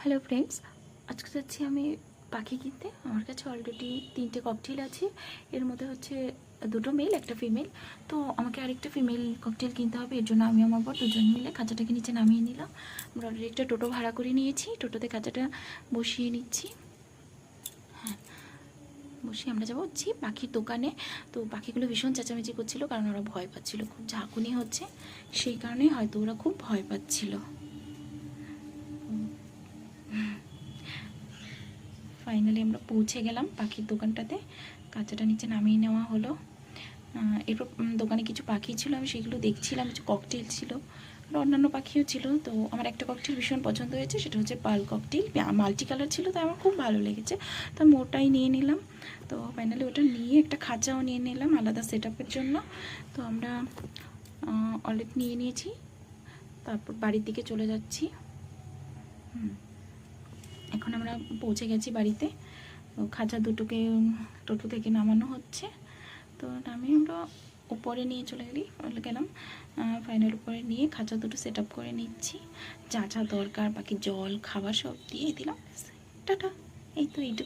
Hello friends, আজকে যাচ্ছি আমি পাখি কিনতে। আমার কাছে অলরেডি 3টে ককটেল আছে। এর মধ্যে হচ্ছে 2টো মেল, একটা ফিমেল। তো আমাকে আরেকটা ফিমেল ককটেল কিনতে হবে। এর জন্য আমি আমার বর দুজন মিলে খাঁচাটাকে নিচে নামিয়ে নিলাম। আমরা অলরেডি একটা টোটো ভাড়া করে নিয়েছি, টোটোতে খাঁচাটা বসিয়ে নিচ্ছি। হ্যাঁ, বসিয়ে আমরা যাবো হচ্ছে পাখির দোকানে। তো পাখিগুলো ভীষণ চেঁচামেচি করছিল, কারণ ওরা ভয় পাচ্ছিল, খুব ঝাঁকুনি হচ্ছে, সেই কারণেই হয়তো ওরা খুব ভয় পাচ্ছিল। ফাইনালি আমরা পৌঁছে গেলাম পাখির দোকানটাতে। কাঁচাটা নিচে নামিয়ে নেওয়া হলো। এরপর দোকানে কিছু পাখি ছিল, আমি সেগুলো দেখছিলাম। কিছু ককটেল ছিল আর অন্যান্য পাখিও ছিল। তো আমার একটা ককটেল ভীষণ পছন্দ হয়েছে, সেটা হচ্ছে পার্ল ককটেল। মাল্টি কালার ছিল, তো আমার খুব ভালো লেগেছে। তো আমি ওটাই নিয়ে নিলাম। তো ফাইনালি ওটা নিয়ে একটা খাঁচাও নিয়ে নিলাম আলাদা সেট আপের জন্য। তো আমরা অলরেডি নিয়ে নিয়েছি। তারপর বাড়ির দিকে চলে যাচ্ছি। এখন আমরা পৌঁছে গেছি বাড়িতে। খাঁচা দুটোকে টোটো থেকে নামানো হচ্ছে। তো নামিয়ে আমরা উপরে নিয়ে গেলাম। ফাইনাল উপরে নিয়ে খাঁচা দুটো সেট আপ করে নিচ্ছি। যা যা দরকার, বাকি জল খাবার সব দিয়ে দিলাম। টাটা। এই তো এইটুকু।